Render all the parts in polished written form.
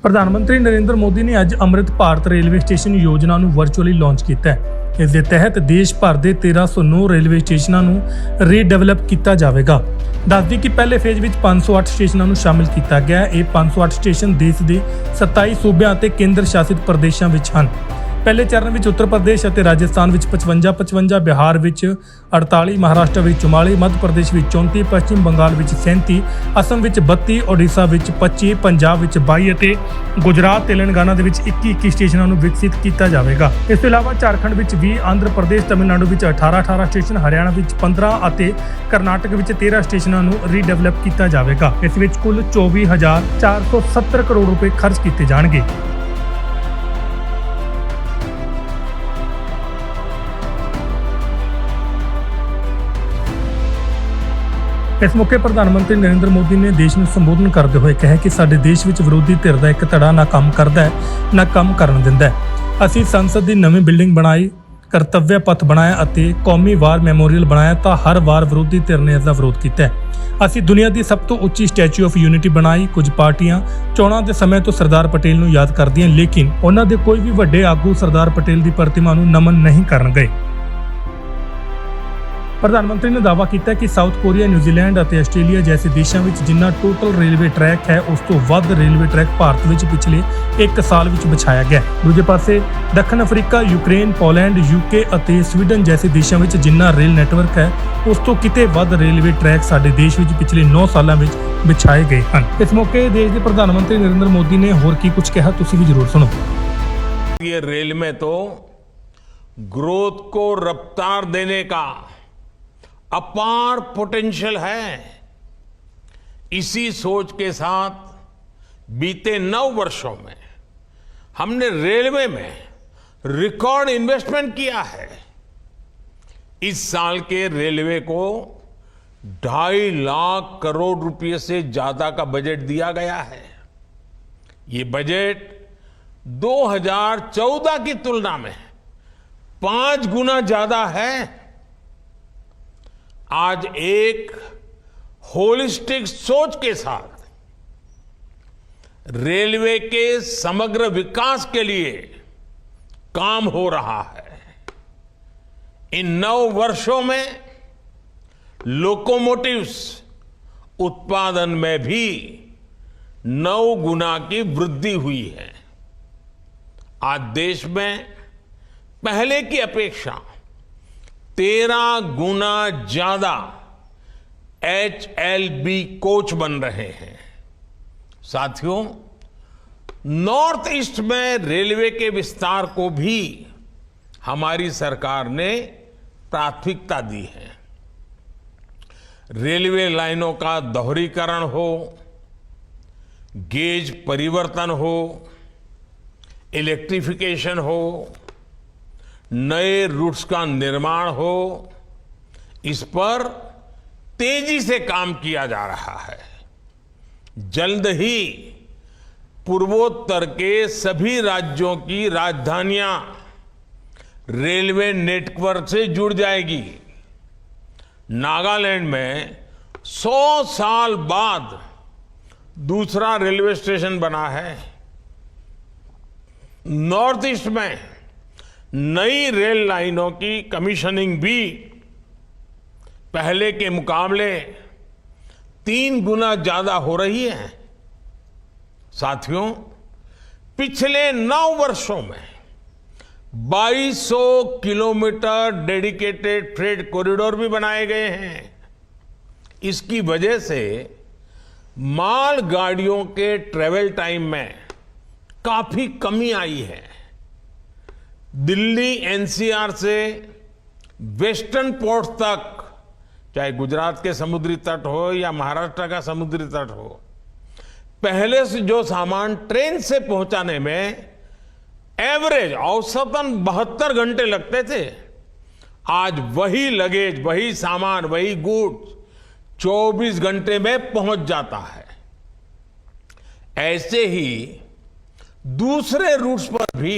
प्रधानमंत्री नरेंद्र मोदी ने अज Amrit Bharat railway station योजना ਨੂੰ ਵਰਚੁਅਲੀ ਲਾਂਚ ਕੀਤਾ ਹੈ। ਇਸ ਦੇ ਤਹਿਤ ਦੇਸ਼ ਭਰ ਦੇ 1309 ਰੇਲਵੇ ਸਟੇਸ਼ਨਾਂ ਨੂੰ ਰੀਡਿਵੈਲਪ ਕੀਤਾ ਜਾਵੇਗਾ। ਦੱਸਦੀ ਕਿ ਪਹਿਲੇ ਫੇਜ਼ ਵਿੱਚ 508 ਸਟੇਸ਼ਨਾਂ ਨੂੰ ਸ਼ਾਮਿਲ ਕੀਤਾ ਗਿਆ ਹੈ। ਇਹ 508 ਸਟੇਸ਼ਨ ਦੇਸ਼ ਦੇ 27 ਸੂਬਿਆਂ ਅਤੇ ਕੇਂਦਰ ਸ਼ਾਸਿਤ ਪ੍ਰਦੇਸ਼ਾਂ ਵਿੱਚ ਹਨ। ਪਹਿਲੇ ਚਰਨ ਵਿੱਚ ਉੱਤਰ ਪ੍ਰਦੇਸ਼ ਅਤੇ ਰਾਜਸਥਾਨ ਵਿੱਚ 55, ਬਿਹਾਰ ਵਿੱਚ 48, ਮਹਾਰਾਸ਼ਟਰ ਵਿੱਚ 44, ਮੱਧ ਪ੍ਰਦੇਸ਼ ਵਿੱਚ 34, ਪੱਛਮੀ ਬੰਗਾਲ ਵਿੱਚ 37, ਅਸਮ ਵਿੱਚ 32, ਓਡੀਸ਼ਾ ਵਿੱਚ 25, ਪੰਜਾਬ ਵਿੱਚ 22 ਅਤੇ ਗੁਜਰਾਤ ਤੇਲੰਗਾਨਾ ਦੇ ਵਿੱਚ 21 ਸਟੇਸ਼ਨਾਂ ਨੂੰ ਵਿਕਸਿਤ ਕੀਤਾ ਜਾਵੇਗਾ। ਇਸ ਤੋਂ ਇਲਾਵਾ ਝਾਰਖੰਡ ਵਿੱਚ 20, ਆਂਧਰ ਪ੍ਰਦੇਸ਼, ਤਮਿਲਨਾਡੂ ਵਿੱਚ 18 ਸਟੇਸ਼ਨ, ਹਰਿਆਣਾ ਵਿੱਚ 15 ਅਤੇ ਕਰਨਾਟਕ ਵਿੱਚ 13 ਸਟੇਸ਼ਨਾਂ ਨੂੰ ਰੀਡਿਵੈਲਪ ਕੀਤਾ ਜਾਵੇਗਾ। ਇਸ ਵਿੱਚ ਕੁੱਲ 24,470 ਕਰੋੜ ਰੁਪਏ ਖਰਚ ਕੀਤੇ ਜਾਣਗੇ। ਇਸ ਮੌਕੇ ਪ੍ਰਧਾਨ ਮੰਤਰੀ ਨਰਿੰਦਰ ਮੋਦੀ ਨੇ ਦੇਸ਼ ਨੂੰ ਸੰਬੋਧਨ ਕਰਦੇ ਹੋਏ ਕਿਹਾ ਕਿ ਸਾਡੇ ਦੇਸ਼ ਵਿੱਚ ਵਿਰੋਧੀ ਧਿਰ ਦਾ ਇੱਕ ਧੜਾ ਨਾ ਕੰਮ ਕਰਦਾ ਹੈ ਨਾ ਕੰਮ ਕਰਨ ਦਿੰਦਾ ਹੈ। ਅਸੀਂ ਸੰਸਦ ਦੀ ਨਵੀਂ ਬਿਲਡਿੰਗ ਬਣਾਈ, ਕਰਤੱਵਯ ਪਥ ਬਣਾਇਆ ਅਤੇ ਕੌਮੀ ਵਾਰ ਮੈਮੋਰੀਅਲ ਬਣਾਇਆ ਤਾਂ ਹਰ ਵਾਰ ਵਿਰੋਧੀ ਧਿਰ ਨੇ ਇਸ ਦਾ ਵਿਰੋਧ ਕੀਤਾ ਹੈ। ਅਸੀਂ ਦੁਨੀਆ ਦੀ ਸਭ ਤੋਂ ਉੱਚੀ ਸਟੈਚੂ ਆਫ ਯੂਨਿਟੀ ਬਣਾਈ। ਕੁਝ ਪਾਰਟੀਆਂ ਚੋਣਾਂ ਦੇ ਸਮੇਂ ਤੋਂ ਸਰਦਾਰ ਪਟੇਲ ਨੂੰ ਯਾਦ ਕਰਦੀਆਂ, ਲੇਕਿਨ ਉਹਨਾਂ ਦੇ ਕੋਈ ਵੀ ਵੱਡੇ ਆਗੂ ਸਰਦਾਰ ਪਟੇਲ ਦੀ ਪ੍ਰਤਿਮਾ ਨੂੰ ਨਮਨ ਨਹੀਂ ਕਰਨ ਗਏ। ਪ੍ਰਧਾਨ ਮੰਤਰੀ ਨੇ ਦਾਅਵਾ ਕੀਤਾ ਕਿ ਸਾਊਥ ਕੋਰੀਆ, ਨਿਊਜ਼ੀਲੈਂਡ ਅਤੇ ਆਸਟ੍ਰੇਲੀਆ ਜੈਸੇ ਦੇਸ਼ਾਂ ਵਿੱਚ ਜਿੰਨਾ ਟੋਟਲ ਰੇਲਵੇ ਟਰੈਕ ਹੈ, ਉਸ ਤੋਂ ਵੱਧ ਰੇਲਵੇ ਟਰੈਕ ਭਾਰਤ ਵਿੱਚ ਪਿਛਲੇ 1 ਸਾਲ ਵਿੱਚ ਵਿਛਾਇਆ ਗਿਆ। ਦੂਜੇ ਪਾਸੇ ਦੱਖਣ ਅਫਰੀਕਾ, ਯੂਕਰੇਨ, ਪੋਲੈਂਡ, ਯੂਕੇ ਅਤੇ ਸਵੀਡਨ ਜੈਸੇ ਦੇਸ਼ਾਂ ਵਿੱਚ ਜਿੰਨਾ ਰੇਲ ਨੈਟਵਰਕ ਹੈ, ਉਸ ਤੋਂ ਕਿਤੇ ਵੱਧ ਰੇਲਵੇ ਟਰੈਕ ਸਾਡੇ ਦੇਸ਼ ਵਿੱਚ ਪਿਛਲੇ 9 ਸਾਲਾਂ ਵਿੱਚ ਵਿਛਾਏ ਗਏ ਹਨ। ਇਸ ਮੌਕੇ ਦੇਸ਼ ਦੇ ਪ੍ਰਧਾਨ ਮੰਤਰੀ ਨਰਿੰਦਰ ਮੋਦੀ ਨੇ ਹੋਰ ਕੀ ਕੁਝ ਕਿਹਾ, ਤੁਸੀਂ ਵੀ ਜ਼ਰੂਰ ਸੁਣੋ। ये रेल में तो ग्रोथ को रफ्तार देने का अपार पोटेंशियल है। इसी सोच के साथ बीते 9 वर्षों में हमने रेलवे में रिकॉर्ड इन्वेस्टमेंट किया है। इस साल के रेलवे को 2.5 लाख करोड़ रुपए से ज्यादा का बजट दिया गया है। ये बजट 2014 की तुलना में 5 गुना ज्यादा है। आज एक होलिस्टिक सोच के साथ रेलवे के समग्र विकास के लिए काम हो रहा है। इन 9 वर्षों में लोकोमोटिव्स उत्पादन में भी 9 गुना की वृद्धि हुई है। आज देश में पहले की अपेक्षा 13 गुना ज्यादा HLB कोच बन रहे हैं। साथियों, नॉर्थ ईस्ट में रेलवे के विस्तार को भी हमारी सरकार ने प्राथमिकता दी है। रेलवे लाइनों का दोहरीकरण हो, गेज परिवर्तन हो, इलेक्ट्रिफिकेशन हो, नए रूट्स का निर्माण हो, इस पर तेजी से काम किया जा रहा है। जल्द ही पूर्वोत्तर के सभी राज्यों की राजधानियां रेलवे नेटवर्क से जुड़ जाएगी। नागालैंड में 100 साल बाद दूसरा रेलवे स्टेशन बना है। नॉर्थ ईस्ट में नई रेल लाइनों की कमीशनिंग भी पहले के मुकाबले 3 गुना ज्यादा हो रही है। साथियों, पिछले 9 वर्षों में 2200 किलोमीटर डेडिकेटेड फ्रेट कॉरिडोर भी बनाए गए हैं। इसकी वजह से माल गाड़ियों के ट्रेवल टाइम में काफी कमी आई है। दिल्ली एनसीआर से वेस्टर्न पोर्ट्स तक, चाहे गुजरात के समुद्री तट हो या महाराष्ट्र का समुद्री तट हो, पहले से जो सामान ट्रेन से पहुंचाने में एवरेज औसतन 72 घंटे लगते थे, आज वही लगेज, वही सामान, वही गुड्स 24 घंटे में पहुंच जाता है। ऐसे ही दूसरे रूट्स पर भी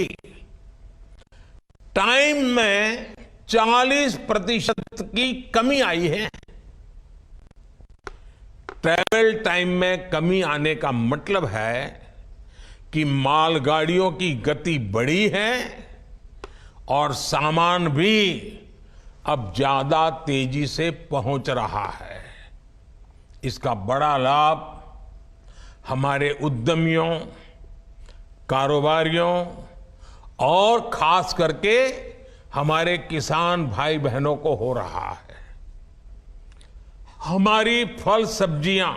टाइम में 40% की कमी आई है। ट्रैवल टाइम में कमी आने का मतलब है कि मालगाड़ियों की गति बढ़ी है और सामान भी अब ज्यादा तेजी से पहुंच रहा है। इसका बड़ा लाभ हमारे उद्यमियों, कारोबारियों और खास करके हमारे किसान भाई बहनों को हो रहा है। हमारी फल सब्जियां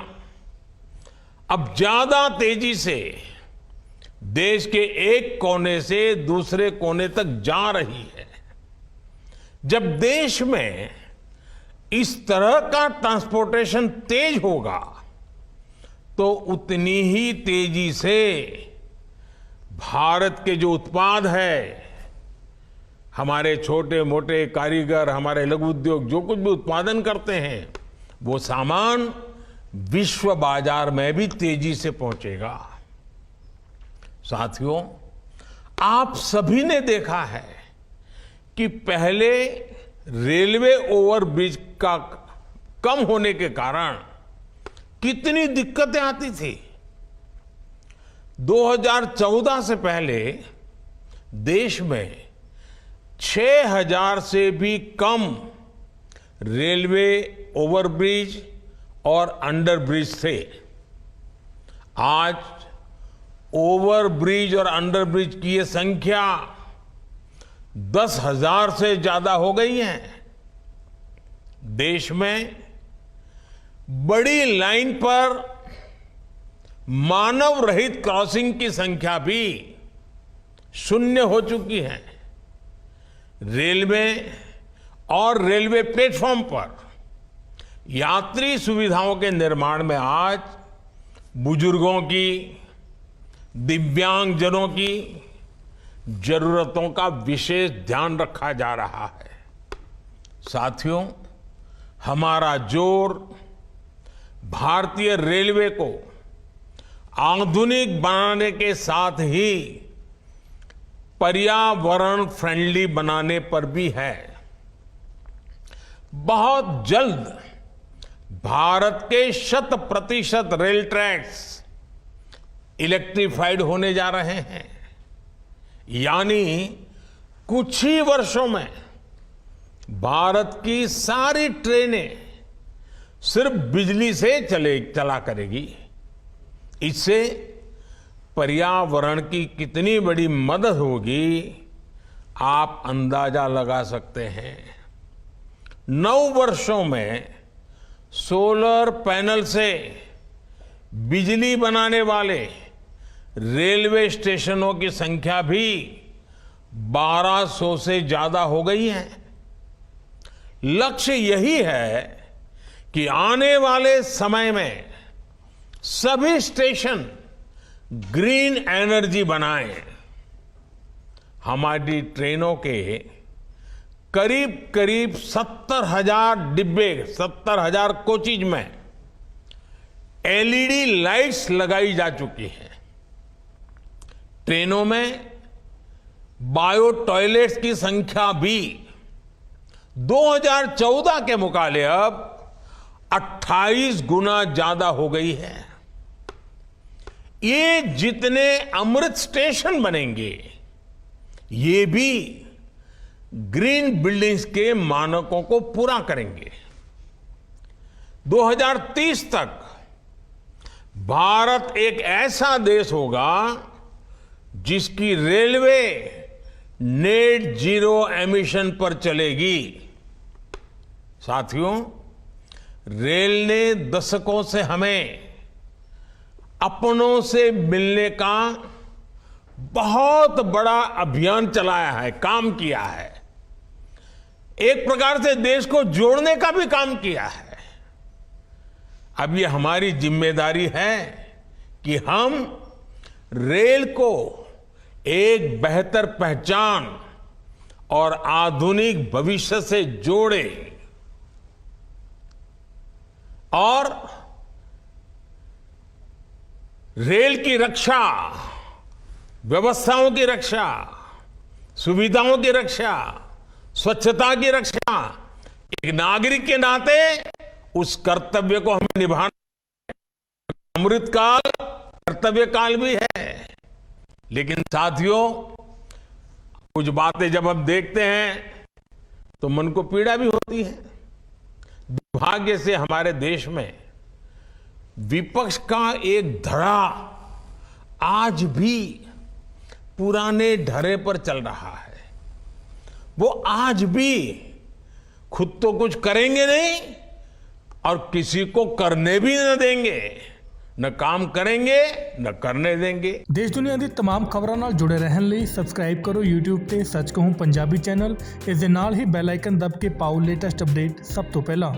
अब ज्यादा तेजी से देश के एक कोने से दूसरे कोने तक जा रही है। जब देश में इस तरह का ट्रांसपोर्टेशन तेज होगा तो उतनी ही तेजी से भारत के जो उत्पाद है, हमारे छोटे मोटे कारीगर, हमारे लघु उद्योग जो कुछ भी उत्पादन करते हैं, वो सामान विश्व बाजार में भी तेजी से पहुंचेगा। साथियों, आप सभी ने देखा है कि पहले रेलवे ओवरब्रिज का कम होने के कारण कितनी दिक्कतें आती थी। 2014 से पहले देश में 6000 से भी कम रेलवे ओवरब्रिज और अंडरब्रिज थे। आज ओवरब्रिज और अंडरब्रिज की ये संख्या 10,000 से ज्यादा हो गई है। देश में बड़ी लाइन पर मानव रहित क्रॉसिंग की संख्या भी शून्य हो चुकी है। रेलवे और रेलवे प्लेटफॉर्म पर यात्री सुविधाओं के निर्माण में आज बुजुर्गों की, दिव्यांगजनों की जरूरतों का विशेष ध्यान रखा जा रहा है। साथियों, हमारा जोर भारतीय रेलवे को आधुनिक बनाने के साथ ही पर्यावरण फ्रेंडली बनाने पर भी है। बहुत जल्द भारत के 100% रेल ट्रैक्स इलेक्ट्रिफाइड होने जा रहे हैं। यानी कुछ ही वर्षों में भारत की सारी ट्रेनें सिर्फ बिजली से चला करेगी। इससे पर्यावरण की कितनी बड़ी मदद होगी, आप अंदाजा लगा सकते हैं। 9 वर्षों में सोलर पैनल से बिजली बनाने वाले रेलवे स्टेशनों की संख्या भी 1200 से ज्यादा हो गई है। लक्ष्य यही है कि आने वाले समय में सभी स्टेशन ग्रीन एनर्जी बनाएं। हमारी ट्रेनों के करीब करीब 70,000 डिब्बे, 70,000 कोचेज में एलईडी लाइट्स लगाई जा चुकी हैं। ट्रेनों में बायो टॉयलेट्स की संख्या भी 2014 के मुकाबले अब 28 गुना ज्यादा हो गई है। ये जितने अमृत स्टेशन बनेंगे, ये भी ग्रीन बिल्डिंग्स के मानकों को पूरा करेंगे। 2030 तक भारत एक ऐसा देश होगा जिसकी रेलवे नेट जीरो एमिशन पर चलेगी। साथियों, रेल ने दशकों से हमें अपनों से मिलने का बहुत बड़ा अभियान चलाया है, काम किया है। एक प्रकार से देश को जोड़ने का भी काम किया है। अब ये हमारी जिम्मेदारी है कि हम रेल को एक बेहतर पहचान और आधुनिक भविष्य से जोड़ें और रेल की रक्षा, व्यवस्थाओं की रक्षा, सुविधाओं की रक्षा, स्वच्छता की रक्षा, एक नागरिक के नाते उस कर्तव्य को हमें निभाना। अमृतकाल कर्तव्य काल भी है। लेकिन साथियों, कुछ बातें जब हम देखते हैं तो मन को पीड़ा भी होती है। दुर्भाग्य से हमारे देश में विपक्ष का एक धड़ा आज भी पुराने ढर्रे पर चल रहा है। वो आज भी खुद तो कुछ करेंगे नहीं और किसी को करने भी न देंगे, न काम करेंगे न करने देंगे। देश दुनिया ਦੀ तमाम ਖਬਰਾਂ ਨਾਲ ਜੁੜੇ ਰਹਿਣ ਲਈ ਸਬਸਕ੍ਰਾਈਬ ਕਰੋ YouTube ਤੇ ਸੱਚ ਕਹੂੰ ਪੰਜਾਬੀ ਚੈਨਲ। ਇਸ ਦੇ ਨਾਲ ਹੀ ਬੈਲ ਆਈਕਨ ਦਬ ਕੇ ਪਾਓ ਲੇਟੈਸਟ ਅਪਡੇਟ ਸਭ ਤੋਂ ਪਹਿਲਾਂ।